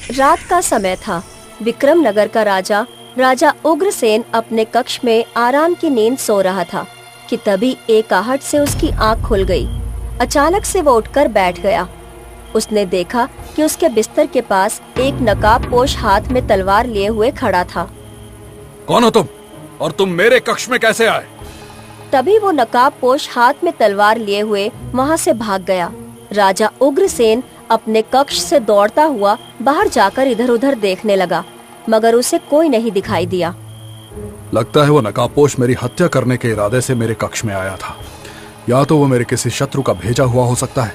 रात का समय था। विक्रमनगर का राजा उग्रसेन अपने कक्ष में आराम की नींद सो रहा था कि तभी एक आहट से उसकी आंख खुल गई। अचानक से वो उठकर बैठ गया। उसने देखा कि उसके बिस्तर के पास एक नकाबपोश हाथ में तलवार लिए हुए खड़ा था। कौन हो तुम और तुम मेरे कक्ष में कैसे आए? तभी वो नकाबपोश हाथ में तलवार लिए हुए वहाँ से भाग गया। राजा उग्रसेन अपने कक्ष से दौड़ता हुआ बाहर जाकर इधर उधर देखने लगा, मगर उसे कोई नहीं दिखाई दिया। लगता है वो नकाबपोश मेरी हत्या करने के इरादे से मेरे कक्ष में आया था। या तो वो मेरे किसी शत्रु का भेजा हुआ हो सकता है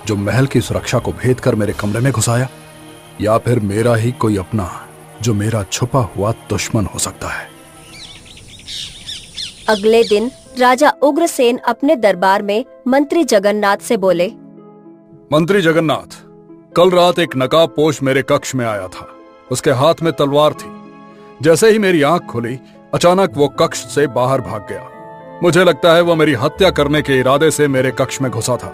जो महल की सुरक्षा को भेद कर मेरे कमरे में घुसाया, या फिर मेरा ही कोई अपना जो मेरा छुपा हुआ दुश्मन हो सकता है। अगले दिन राजा उग्रसेन अपने दरबार में मंत्री जगन्नाथ से बोले, मंत्री जगन्नाथ, कल रात एक नकाबपोश मेरे कक्ष में आया था। उसके हाथ में तलवार थी। जैसे ही मेरी आंख खुली, अचानक वो कक्ष से बाहर भाग गया। मुझे लगता है वो मेरी हत्या करने के इरादे से मेरे कक्ष में घुसा था।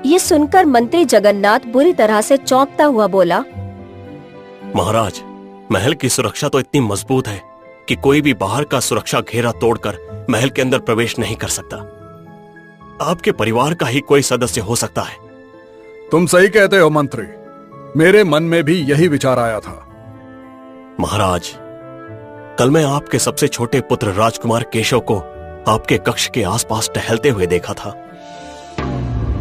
ये सुनकर मंत्री जगन्नाथ बुरी तरह से चौंकता हुआ बोला, महाराज, महल की सुरक्षा तो इतनी मजबूत है कि कोई भी बाहर का सुरक्षा घेरा तोड़कर महल के अंदर प्रवेश नहीं कर सकता। आपके परिवार का ही कोई सदस्य हो सकता है। तुम सही कहते हो मंत्री, मेरे मन में भी यही विचार आया था। महाराज, कल मैं आपके सबसे छोटे पुत्र राजकुमार केशव को आपके कक्ष के आसपास टहलते हुए देखा था।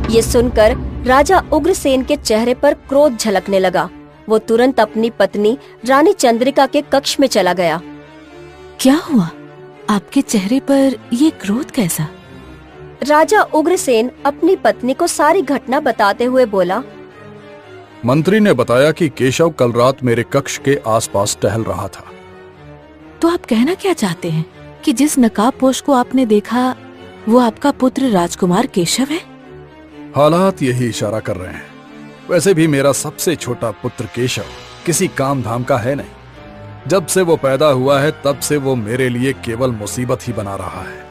ये सुनकर राजा उग्रसेन के चेहरे पर क्रोध झलकने लगा। वो तुरंत अपनी पत्नी रानी चंद्रिका के कक्ष में चला गया। क्या हुआ? आपके चेहरे पर ये क्रोध कैसा? राजा उग्रसेन अपनी पत्नी को सारी घटना बताते हुए बोला, मंत्री ने बताया कि केशव कल रात मेरे कक्ष के आसपास टहल रहा था। तो आप कहना क्या चाहते हैं कि जिस नकाबपोश को आपने देखा वो आपका पुत्र राजकुमार केशव है? हालात यही इशारा कर रहे हैं। वैसे भी मेरा सबसे छोटा पुत्र केशव किसी काम धाम का है नहीं। जब से वो पैदा हुआ है तब से वो मेरे लिए केवल मुसीबत ही बना रहा है।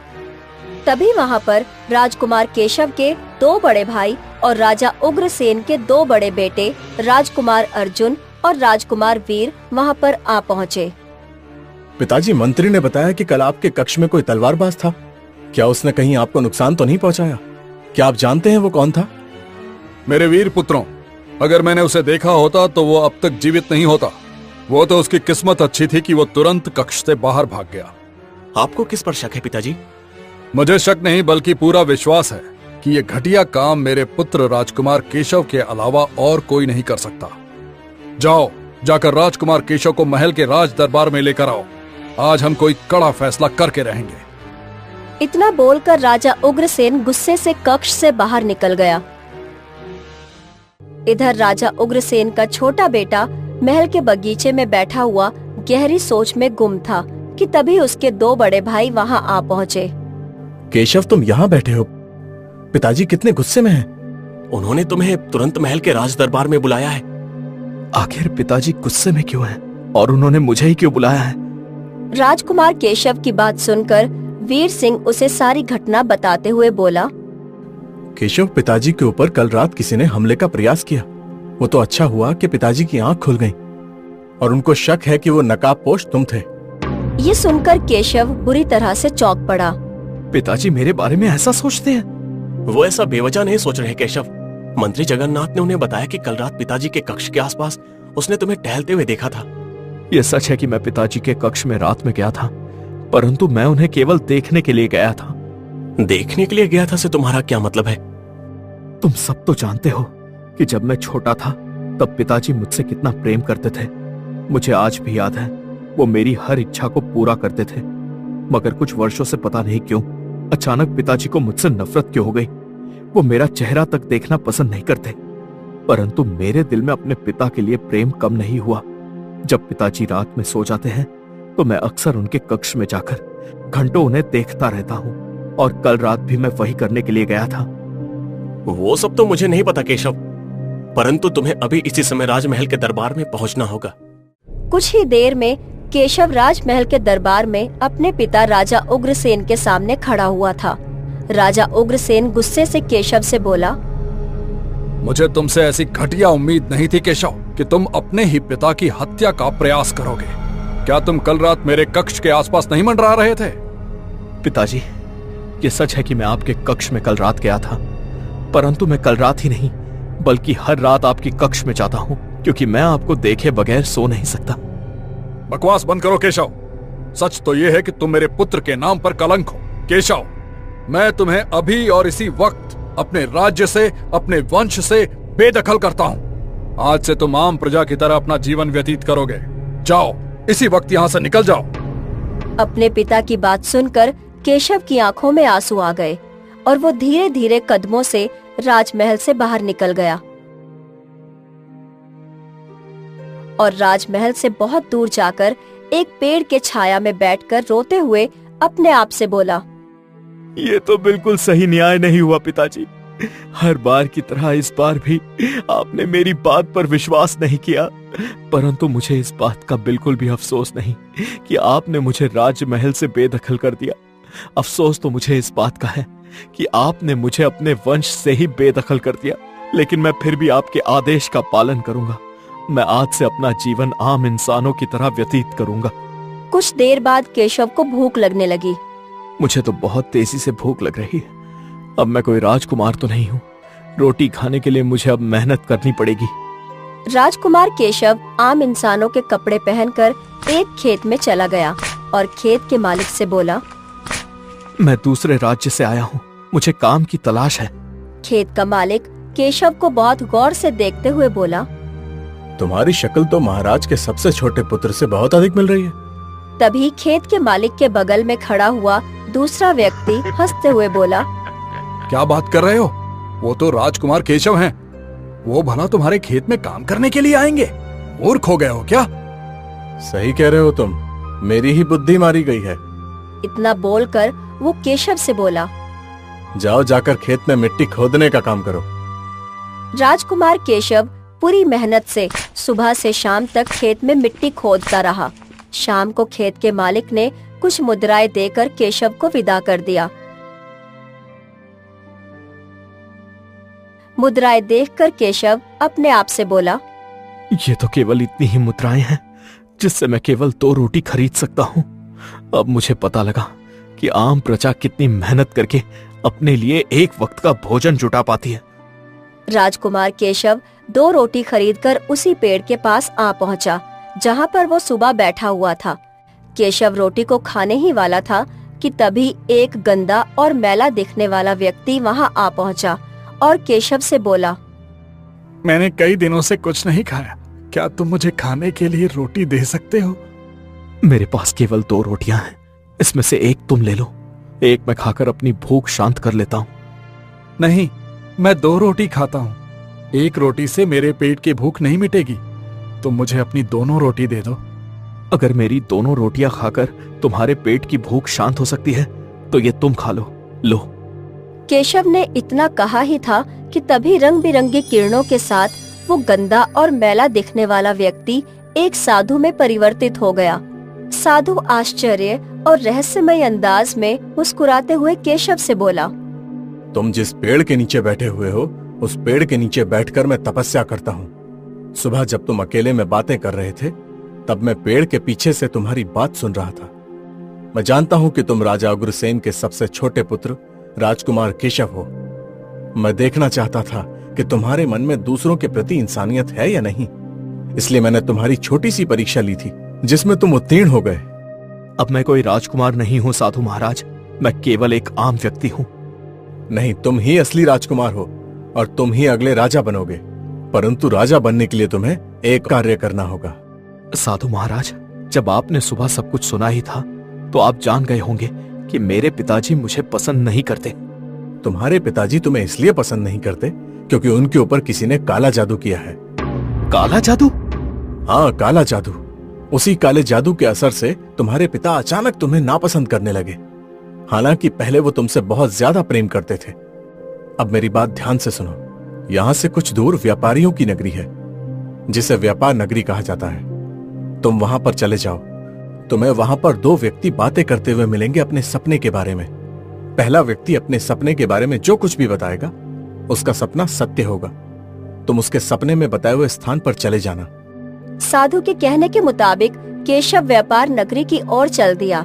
तभी वहाँ पर राजकुमार केशव के 2 बड़े भाई और राजा उग्रसेन के 2 बड़े बेटे राजकुमार अर्जुन और राजकुमार वीर वहाँ पर आ पहुँचे। पिताजी, मंत्री ने बताया कि कल आपके कक्ष में कोई तलवारबाज था। क्या उसने कहीं आपको नुकसान तो नहीं पहुंचाया? क्या आप जानते हैं वो कौन था? मेरे वीर पुत्रों, अगर मैंने उसे देखा होता तो वो अब तक जीवित नहीं होता। वो तो उसकी किस्मत अच्छी थी कि वो तुरंत कक्ष से बाहर भाग गया। आपको किस पर शक है पिताजी? मुझे शक नहीं बल्कि पूरा विश्वास है कि ये घटिया काम मेरे पुत्र राजकुमार केशव के अलावा और कोई नहीं कर सकता। जाओ, जाकर राजकुमार केशव को महल के राज दरबार में लेकर आओ। आज हम कोई कड़ा फैसला करके रहेंगे। इतना बोलकर राजा उग्रसेन गुस्से से कक्ष से बाहर निकल गया। इधर राजा उग्रसेन का छोटा बेटा महल के बगीचे में बैठा हुआ गहरी सोच में गुम था कि तभी उसके 2 बड़े भाई वहां आ पहुँचे। केशव, तुम यहाँ बैठे हो? पिताजी कितने गुस्से में हैं। उन्होंने तुम्हें तुरंत महल के राज दरबार में बुलाया है। आखिर पिताजी गुस्से में क्यों हैं? और उन्होंने मुझे ही क्यों बुलाया है? राजकुमार केशव की बात सुनकर वीर सिंह उसे सारी घटना बताते हुए बोला, केशव, पिताजी के ऊपर कल रात किसी ने हमले का प्रयास किया। वो तो अच्छा हुआ कि पिताजी की आंख खुल गई और उनको शक है कि वो नकाबपोश तुम थे। ये सुनकर केशव बुरी तरह से चौंक पड़ा। पिताजी मेरे बारे में ऐसा सोचते हैं? वो ऐसा बेवजह नहीं सोच रहे केशव। मंत्री जगन्नाथ ने उन्हें बताया कि कल रात पिताजी के कक्ष के आसपास उसने तुम्हें टहलते हुए देखा था। ये सच है कि मैं पिताजी के कक्ष में रात में गया था, परंतु मैं उन्हें केवल देखने के लिए गया था। देखने के लिए गया था से तुम्हारा क्या मतलब है? तुम सब तो जानते हो कि जब मैं छोटा था तब पिताजी मुझसे कितना प्रेम करते थे। मुझे आज भी याद है, वो मेरी हर इच्छा को पूरा करते थे। मगर कुछ वर्षों से पता नहीं क्यों अचानक पिताजी को मुझसे नफरत क्यों हो गई। वो मेरा चेहरा तक देखना पसंद नहीं करते, परंतु मेरे दिल में अपने पिता के लिए प्रेम कम नहीं हुआ। जब पिताजी रात में सो जाते हैं तो मैं अक्सर उनके कक्ष में जाकर घंटों उन्हें देखता रहता हूँ, और कल रात भी मैं वही करने के लिए गया था। वो सब तो मुझे नहीं पता केशव, परंतु तुम्हें अभी इसी समय राजमहल के दरबार में पहुंचना होगा। कुछ ही देर में केशव राजमहल के दरबार में अपने पिता राजा उग्रसेन के सामने खड़ा हुआ था। राजा उग्रसेन गुस्से से केशव से बोला, मुझे तुमसे ऐसी घटिया उम्मीद नहीं थी केशव कि तुम अपने ही पिता की हत्या का प्रयास करोगे। क्या तुम कल रात मेरे कक्ष के आसपास नहीं मंडरा रहे थे? पिताजी, ये सच है कि मैं आपके कक्ष में कल रात गया था, परंतु मैं कल रात ही नहीं बल्कि हर रात आपके कक्ष में जाता हूं, क्योंकि मैं आपको देखे बगैर सो नहीं सकता। बकवास बंद करो केशव। सच तो यह है कि तुम मेरे पुत्र के नाम पर कलंक हो। केशव, मैं तुम्हें अभी और इसी वक्त अपने राज्य से, अपने वंश से बेदखल करता हूं। आज से तुम आम प्रजा की तरह अपना जीवन व्यतीत करोगे। जाओ, इसी वक्त यहां से निकल जाओ। अपने पिता की बात सुनकर केशव की आंखों में आंसू आ गए और वो धीरे धीरे कदमों से राजमहल से बाहर निकल गया और राजमहल से बहुत दूर जाकर एक पेड़ के छाया में बैठकर रोते हुए अपने आप से बोला, ये तो बिल्कुल सही न्याय नहीं हुआ पिताजी। हर बार की तरह इस बार भी आपने मेरी बात पर विश्वास नहीं किया, परंतु मुझे इस बात का बिल्कुल भी अफसोस नहीं कि आपने मुझे राजमहल से बेदखल कर दिया। अफसोस तो मुझे इस बात का है कि आपने मुझे अपने वंश से ही बेदखल कर दिया, लेकिन मैं फिर भी आपके आदेश का पालन करूंगा। मैं आज से अपना जीवन आम इंसानों की तरह व्यतीत करूंगा। कुछ देर बाद केशव को भूख लगने लगी। मुझे तो बहुत तेजी से भूख लग रही है। अब मैं कोई राजकुमार तो नहीं हूँ। रोटी खाने के लिए मुझे अब मेहनत करनी पड़ेगी। राजकुमार केशव आम इंसानों के कपड़े पहनकर एक खेत में चला गया और खेत के मालिक से बोला, मैं दूसरे राज्य से आया हूँ, मुझे काम की तलाश है। खेत का मालिक केशव को बहुत गौर से देखते हुए बोला, तुम्हारी शक्ल तो महाराज के सबसे छोटे पुत्र से बहुत अधिक मिल रही है। तभी खेत के मालिक के बगल में खड़ा हुआ दूसरा व्यक्ति हंसते हुए बोला, क्या बात कर रहे हो? वो तो राजकुमार केशव हैं। वो भला तुम्हारे खेत में काम करने के लिए आएंगे? मूर्ख हो गए हो क्या? सही कह रहे हो तुम, मेरी ही बुद्धि मारी गई है। इतना बोलकर वो केशव से बोला, जाओ जाकर खेत में मिट्टी खोदने का काम करो। राजकुमार केशव पूरी मेहनत से सुबह से शाम तक खेत में मिट्टी खोदता रहा। शाम को खेत के मालिक ने कुछ मुद्राएं देकर केशव को विदा कर दिया। मुद्राएं देखकर केशव अपने आप से बोला, ये तो केवल इतनी ही मुद्राएं हैं जिससे मैं केवल 2 रोटी खरीद सकता हूँ। अब मुझे पता लगा कि आम प्रजा कितनी मेहनत करके अपने लिए एक वक्त का भोजन जुटा पाती है। राजकुमार केशव 2 रोटी खरीदकर उसी पेड़ के पास आ पहुंचा जहां पर वो सुबह बैठा हुआ था। केशव रोटी को खाने ही वाला था कि तभी एक गंदा और मैला दिखने वाला व्यक्ति वहां आ पहुंचा और केशव से बोला, मैंने कई दिनों से कुछ नहीं खाया, क्या तुम मुझे खाने के लिए रोटी दे सकते हो? मेरे पास केवल 2 रोटियां हैं, इसमें से एक तुम ले लो। एक मैं खाकर अपनी भूख शांत कर लेता हूँ। नहीं, मैं 2 रोटी खाता हूँ। एक रोटी से मेरे पेट की भूख नहीं मिटेगी। तुम मुझे अपनी दोनों रोटी दे दो। अगर मेरी दोनों रोटियां खाकर तुम्हारे पेट की भूख शांत हो सकती है तो ये तुम खा लो। लो। केशव ने इतना कहा ही था कि तभी रंग बिरंगी किरणों के साथ वो गंदा और मैला दिखने वाला व्यक्ति एक साधु में परिवर्तित हो गया। साधु आश्चर्य और रहस्यमय अंदाज में मुस्कुराते हुए केशव से बोला, तुम जिस पेड़ के नीचे बैठे हुए हो उस पेड़ के नीचे बैठकर मैं तपस्या करता हूँ। सुबह जब तुम अकेले में बातें कर रहे थे तब मैं पेड़ के पीछे से तुम्हारी बात सुन रहा था। मैं जानता हूं कि तुम राजा उग्रसेन के सबसे छोटे पुत्र राजकुमार केशव हो। मैं देखना चाहता था कि तुम्हारे मन में दूसरों के प्रति इंसानियत है या नहीं, इसलिए मैंने तुम्हारी छोटी सी परीक्षा ली थी जिसमें तुम उत्तीर्ण हो गए। अब मैं कोई राजकुमार नहीं हूँ साधु महाराज, मैं केवल एक आम व्यक्ति हूँ। नहीं, तुम ही असली राजकुमार हो और तुम ही अगले राजा बनोगे, परंतु राजा बनने के लिए तुम्हें एक कार्य करना होगा। साधु महाराज, जब आपने सुबह सब कुछ सुना ही था तो आप जान गए होंगे कि मेरे पिताजी मुझे पसंद नहीं करते। तुम्हारे पिताजी तुम्हें इसलिए पसंद नहीं करते क्योंकि उनके ऊपर किसी ने काला जादू किया है। काला जादू? हाँ, काला जादू। उसी काले जादू के असर से तुम्हारे पिता अचानक तुम्हें नापसंद करने लगे। हालांकि पहले वो तुमसे बहुत ज्यादा प्रेम करते थे। अब मेरी बात ध्यान से सुनो। यहां से कुछ दूर व्यापारियों की नगरी है जिसे व्यापार नगरी कहा जाता है। तुम वहां पर चले जाओ। तुम्हें वहां पर 2 व्यक्ति बातें करते हुए मिलेंगे अपने सपने के बारे में। पहला व्यक्ति अपने सपने के बारे में जो कुछ भी बताएगा उसका सपना सत्य होगा तुम उसके सपने में बताए हुए स्थान पर चले जाना। साधु के कहने के मुताबिक केशव व्यापार नगरी की ओर चल दिया।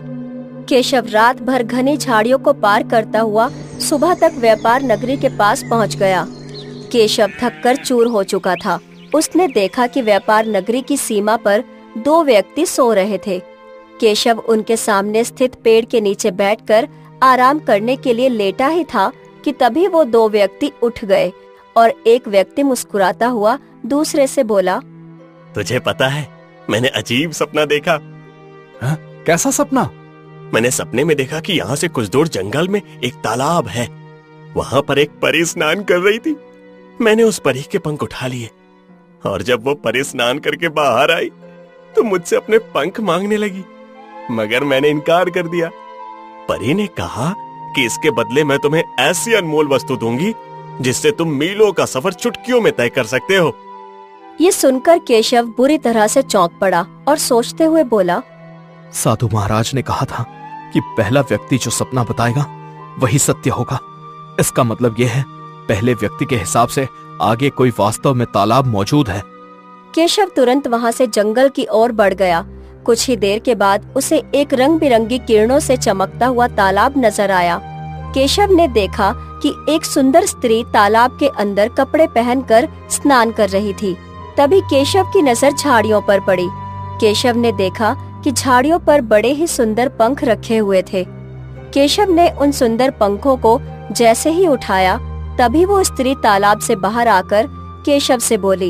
केशव रात भर घनी झाड़ियों को पार करता हुआ सुबह तक व्यापार नगरी के पास पहुंच गया। केशव थककर चूर हो चुका था। उसने देखा कि व्यापार नगरी की सीमा पर 2 व्यक्ति सो रहे थे। केशव उनके सामने स्थित पेड़ के नीचे बैठकर आराम करने के लिए लेटा ही था कि तभी वो 2 व्यक्ति उठ गए और एक व्यक्ति मुस्कुराता हुआ दूसरे से बोला, तुझे पता है मैंने अजीब सपना देखा। हाँ? कैसा सपना? मैंने सपने में देखा कि यहाँ से कुछ दूर जंगल में एक तालाब है। वहाँ पर एक परी स्नान कर रही थी। मैंने उस परी के पंख उठा लिए और जब वो परी स्नान करके बाहर आई तो मुझसे अपने पंख मांगने लगी, मगर मैंने इनकार कर दिया। परी ने कहा कि इसके बदले मैं तुम्हें ऐसी अनमोल वस्तु दूंगी जिससे तुम मीलों का सफर चुटकियों में तय कर सकते हो। ये सुनकर केशव बुरी तरह से चौंक पड़ा और सोचते हुए बोला, साधु महाराज ने कहा था कि पहला व्यक्ति जो सपना बताएगा वही सत्य होगा। इसका मतलब यह है पहले व्यक्ति के हिसाब से आगे कोई वास्तव में तालाब मौजूद है। केशव तुरंत वहाँ से जंगल की ओर बढ़ गया। कुछ ही देर के बाद उसे एक रंग बिरंगी किरणों से चमकता हुआ तालाब नजर आया। केशव ने देखा कि एक सुंदर स्त्री तालाब के अंदर कपड़े पहनकर स्नान कर रही थी। तभी केशव की नजर झाड़ियों पर पड़ी। केशव ने देखा कि झाड़ियों पर बड़े ही सुंदर पंख रखे हुए थे। केशव ने उन सुंदर पंखों को जैसे ही उठाया तभी वो स्त्री तालाब से बाहर आकर केशव से बोली,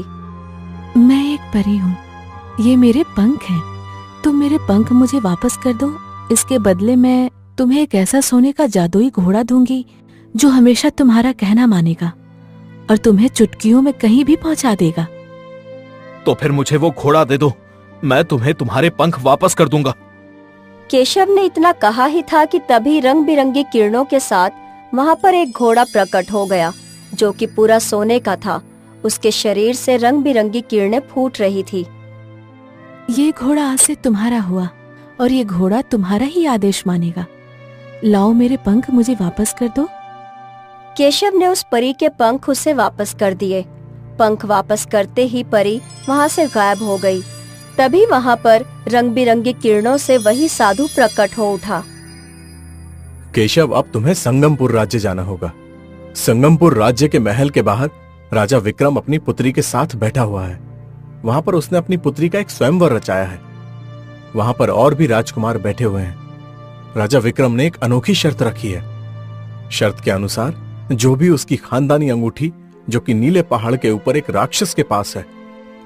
मैं एक परी हूँ, ये मेरे पंख हैं। तुम मेरे पंख मुझे वापस कर दो। इसके बदले मैं तुम्हें एक ऐसा सोने का जादुई घोड़ा दूंगी जो हमेशा तुम्हारा कहना मानेगा और तुम्हें चुटकियों में कहीं भी पहुंचा देगा। तो फिर मुझे वो घोड़ा दे दो, मैं तुम्हें तुम्हारे पंख वापस कर दूंगा। केशव ने इतना कहा ही था कि तभी रंग बिरंगी किरणों के साथ वहाँ पर एक घोड़ा प्रकट हो गया जो कि पूरा सोने का था। उसके शरीर से रंग बिरंगी किरणें फूट रही थी। ये घोड़ा आज से तुम्हारा हुआ और ये घोड़ा तुम्हारा ही आदेश मानेगा। लाओ मेरे पंख मुझे वापस कर दो। केशव ने उस परी के पंख उसे वापस कर दिए। पंख वापस करते ही परी वहाँ से गायब हो गई। तभी वहाँ पर रंग बिरंगी किरणों से वही साधु प्रकट हो उठा। केशव, अब तुम्हें संगमपुर राज्य जाना होगा। संगमपुर राज्य के महल के बाहर राजा विक्रम अपनी पुत्री के साथ बैठा हुआ है। वहां पर उसने अपनी पुत्री का एक स्वयंवर रचाया है। वहां पर और भी राजकुमार बैठे हुए हैं। राजा विक्रम ने एक अनोखी शर्त रखी है। शर्त के अनुसार जो भी उसकी खानदानी अंगूठी जो कि नीले पहाड़ के ऊपर एक राक्षस के पास है,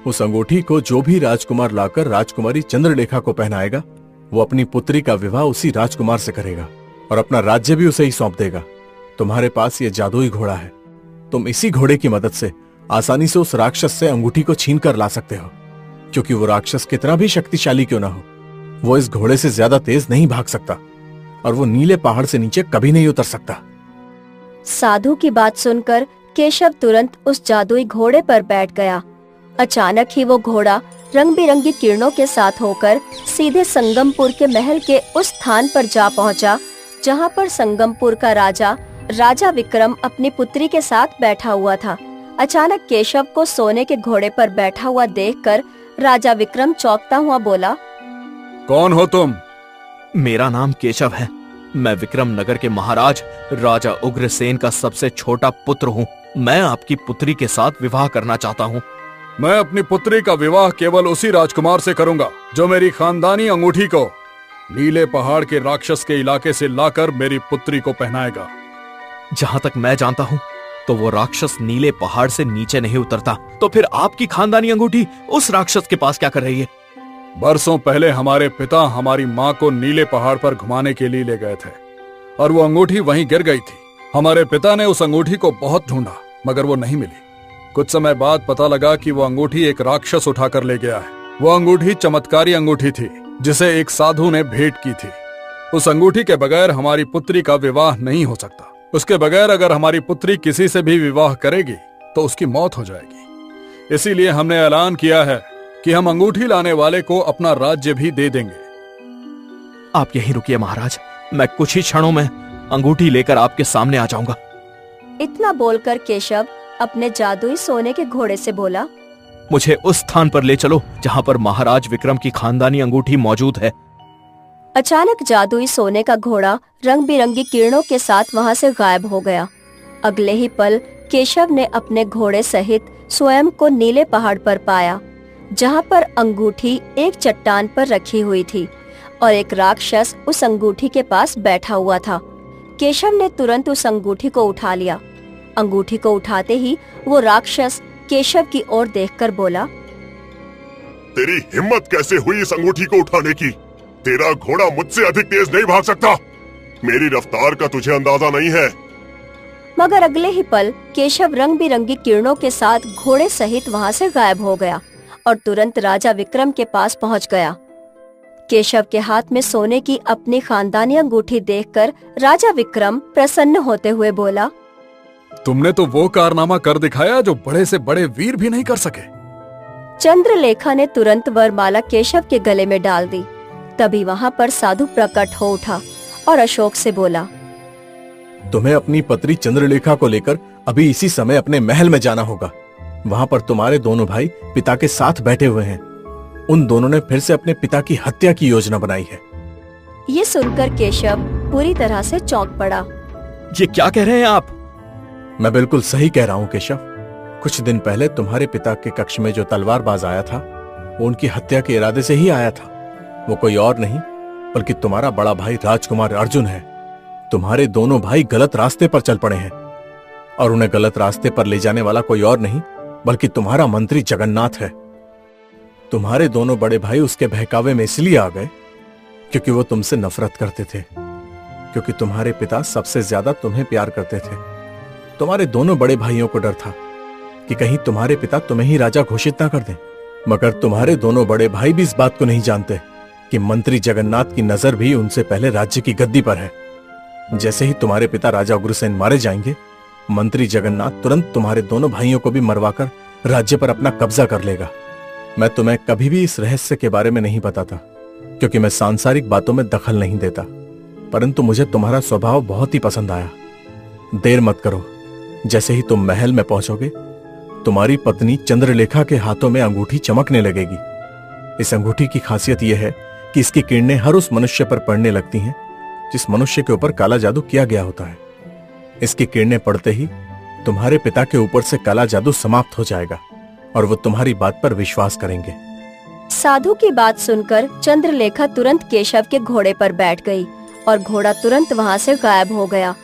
उस अंगूठी को जो भी राजकुमार लाकर राजकुमारी चंद्रलेखा को पहनाएगा वो अपनी पुत्री का विवाह उसी राजकुमार से करेगा और अपना राज्य भी उसे ही सौंप देगा। तुम्हारे पास ये जादुई घोड़ा है। तुम इसी घोड़े की मदद से आसानी से उस राक्षस से अंगूठी को छीन कर ला सकते हो, क्योंकि वो राक्षस कितना भी शक्तिशाली क्यों ना हो, वो इस घोड़े से ज्यादा तेज नहीं भाग सकता और वो नीले पहाड़ से नीचे कभी नहीं उतर सकता। साधु की बात सुनकर केशव तुरंत उस जादुई घोड़े पर बैठ गया। अचानक ही वो घोड़ा रंग बिरंगी किरणों के साथ होकर सीधे संगमपुर के महल के उस स्थान पर जा पहुंचा जहां पर संगमपुर का राजा विक्रम अपनी पुत्री के साथ बैठा हुआ था। अचानक केशव को सोने के घोड़े पर बैठा हुआ देखकर राजा विक्रम चौंकता हुआ बोला, कौन हो तुम? मेरा नाम केशव है। मैं विक्रम नगर के महाराज राजा उग्रसेन का सबसे छोटा पुत्र हूँ। मैं आपकी पुत्री के साथ विवाह करना चाहता हूँ। मैं अपनी पुत्री का विवाह केवल उसी राजकुमार से करूंगा जो मेरी खानदानी अंगूठी को नीले पहाड़ के राक्षस के इलाके से लाकर मेरी पुत्री को पहनाएगा। जहाँ तक मैं जानता हूँ तो वो राक्षस नीले पहाड़ से नीचे नहीं उतरता। तो फिर आपकी खानदानी अंगूठी उस राक्षस के पास क्या कर रही है? बरसों पहले हमारे पिता हमारी माँ को नीले पहाड़ पर घुमाने के लिए ले गए थे और वो अंगूठी वहीं गिर गई थी। हमारे पिता ने उस अंगूठी को बहुत ढूंढा मगर वो नहीं मिली। कुछ समय बाद पता लगा कि वो अंगूठी एक राक्षस उठाकर ले गया है। वो अंगूठी चमत्कारी अंगूठी थी जिसे एक साधु ने भेंट की थी। उस अंगूठी के बगैर हमारी पुत्री का विवाह नहीं हो सकता। उसके बगैर अगर हमारी पुत्री किसी से भी विवाह करेगी तो उसकी मौत हो जाएगी। इसीलिए हमने ऐलान किया है कि हम अंगूठी लाने वाले को अपना राज्य भी दे देंगे। आप यहीं रुकिए महाराज, मैं कुछ ही क्षणों में अंगूठी लेकर आपके सामने आ जाऊंगा। इतना बोलकर केशव अपने जादुई सोने के घोड़े से बोला, मुझे उस स्थान पर ले चलो जहां पर महाराज विक्रम की खानदानी अंगूठी मौजूद है। अचानक जादुई सोने का घोड़ा रंग बिरंगी किरणों के साथ वहां से गायब हो गया। अगले ही पल केशव ने अपने घोड़े सहित स्वयं को नीले पहाड़ पर पाया, जहां पर अंगूठी एक चट्टान पर रखी हुई थी और एक राक्षस उस अंगूठी के पास बैठा हुआ था। केशव ने तुरंत उस अंगूठी को उठा लिया। अंगूठी को उठाते ही वो राक्षस केशव की ओर देखकर बोला, तेरी हिम्मत कैसे हुई इस अंगूठी को उठाने की? तेरा घोड़ा मुझसे अधिक तेज नहीं भाग सकता। मेरी रफ्तार का तुझे अंदाजा नहीं है। मगर अगले ही पल केशव रंग बिरंगी किरणों के साथ घोड़े सहित वहां से गायब हो गया और तुरंत राजा विक्रम के पास पहुंच गया। केशव के हाथ में सोने की अपनी खानदानी अंगूठी देखकर राजा विक्रम प्रसन्न होते हुए बोला, तुमने तो वो कारनामा कर दिखाया जो बड़े से बड़े वीर भी नहीं कर सके। चंद्रलेखा ने तुरंत वरमाला केशव के गले में डाल दी। तभी वहां पर साधु प्रकट हो उठा और अशोक से बोला, तुम्हें अपनी पत्री चंद्रलेखा को लेकर अभी इसी समय अपने महल में जाना होगा। वहां पर तुम्हारे दोनों भाई पिता के साथ बैठे हुए हैं। उन दोनों ने फिर से अपने पिता की हत्या की योजना बनाई है। ये सुनकर केशव पूरी तरह से चौंक पड़ा। ये क्या कह रहे हैं आप? मैं बिल्कुल सही कह रहा हूँ केशव। कुछ दिन पहले तुम्हारे पिता के कक्ष में जो तलवारबाज आया था, वो उनकी हत्या के इरादे से ही आया था। वो कोई और नहीं बल्कि तुम्हारा बड़ा भाई राजकुमार अर्जुन है। तुम्हारे दोनों भाई गलत रास्ते पर चल पड़े हैं और उन्हें गलत रास्ते पर ले जाने वाला कोई और नहीं बल्कि तुम्हारा मंत्री जगन्नाथ है। तुम्हारे दोनों बड़े भाई उसके बहकावे में इसलिए आ गए क्योंकि वो तुमसे नफरत करते थे, क्योंकि तुम्हारे पिता सबसे ज्यादा तुम्हें प्यार करते थे। तुम्हारे दोनों बड़े भाइयों को डर था कि कहीं तुम्हारे पिता तुम्हें ही राजा घोषित ना कर दें। मगर तुम्हारे दोनों बड़े भाई भी इस बात को नहीं जानते कि मंत्री जगन्नाथ की नजर भी उनसे पहले राज्य की गद्दी पर है। जैसे ही तुम्हारे पिता राजा उग्रसेन मारे जाएंगे, मंत्री जगन्नाथ तुरंत तुम्हारे दोनों भाइयों को भी मरवाकर राज्य पर अपना कब्जा कर लेगा। मैं तुम्हें कभी भी इस रहस्य के बारे में नहीं बताता क्योंकि मैं सांसारिक बातों में दखल नहीं देता, परंतु मुझे तुम्हारा स्वभाव बहुत ही पसंद आया। देर मत करो, जैसे ही तुम महल में पहुंचोगे, तुम्हारी पत्नी चंद्रलेखा के हाथों में अंगूठी चमकने लगेगी। इस अंगूठी की खासियत यह है कि इसकी किरणें हर उस मनुष्य पर पड़ने लगती हैं जिस मनुष्य के ऊपर काला जादू किया गया होता है। इसकी किरणें पड़ते ही तुम्हारे पिता के ऊपर से काला जादू समाप्त हो जाएगा और वो तुम्हारी बात पर विश्वास करेंगे। साधु की बात सुनकर चंद्रलेखा तुरंत केशव के घोड़े पर बैठ गई और घोड़ा तुरंत वहां से गायब हो गया।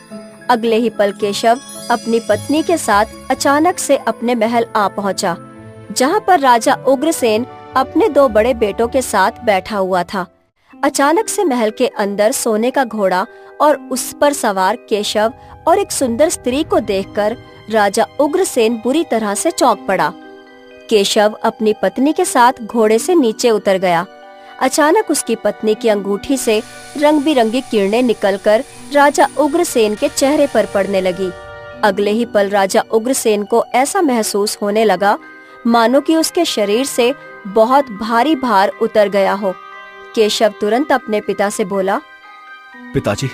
अगले ही पल केशव अपनी पत्नी के साथ अचानक से अपने महल आ पहुंचा, जहां पर राजा उग्रसेन अपने दो बड़े बेटों के साथ बैठा हुआ था। अचानक से महल के अंदर सोने का घोड़ा और उस पर सवार केशव और एक सुंदर स्त्री को देखकर राजा उग्रसेन बुरी तरह से चौंक पड़ा। केशव अपनी पत्नी के साथ घोड़े से नीचे उतर गया। अचानक उसकी पत्नी की अंगूठी से रंग बिरंगी किरणें निकलकर राजा उग्रसेन के चेहरे पर पड़ने लगी। अगले ही पल राजा उग्रसेन को ऐसा महसूस होने लगा मानो कि उसके शरीर से बहुत भारी भार उतर गया हो। केशव तुरंत अपने पिता से बोला, पिताजी,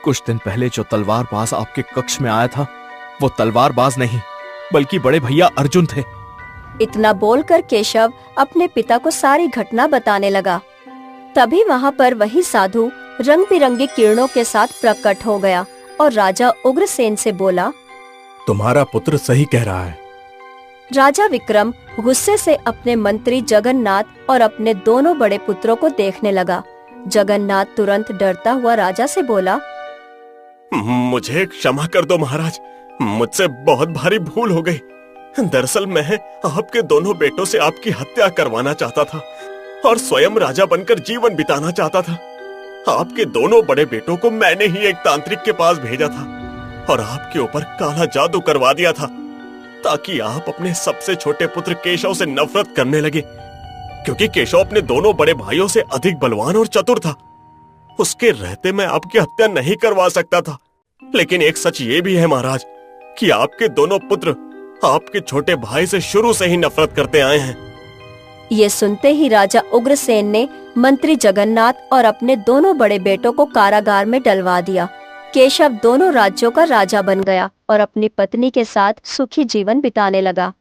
कुछ दिन पहले जो तलवारबाज आपके कक्ष में आया था, वो तलवारबाज नहीं बल्कि बड़े भैया अर्जुन थे। इतना बोलकर केशव अपने पिता को सारी घटना बताने लगा। तभी वहां पर वही साधु रंग बिरंगी किरणों के साथ प्रकट हो गया और राजा उग्रसेन से बोला, तुम्हारा पुत्र सही कह रहा है। राजा विक्रम गुस्से से अपने मंत्री जगन्नाथ और अपने दोनों बड़े पुत्रों को देखने लगा। जगन्नाथ तुरंत डरता हुआ राजा से बोला, मुझे क्षमा कर दो महाराज, मुझसे बहुत भारी भूल हो गई। दरअसल मैं आपके दोनों बेटों से आपकी हत्या करवाना चाहता था और स्वयं राजा बनकर जीवन बिताना चाहता था। आपके दोनों बड़े बेटों को मैंने ही एक तांत्रिक के पास भेजा था और आपके ऊपर काला जादू करवा दिया था ताकि आप अपने सबसे छोटे पुत्र केशव से नफरत करने लगे, क्योंकि केशव अपने दोनों बड़े भाइयों से अधिक बलवान और चतुर था। उसके रहते मैं आपकी हत्या नहीं करवा सकता था। लेकिन एक सच ये भी है महाराज कि आपके दोनों पुत्र आपके छोटे भाई से शुरू से ही नफरत करते आए हैं। ये सुनते ही राजा उग्रसेन ने मंत्री जगन्नाथ और अपने दोनों बड़े बेटों को कारागार में डलवा दिया। केशव दोनों राज्यों का राजा बन गया और अपनी पत्नी के साथ सुखी जीवन बिताने लगा।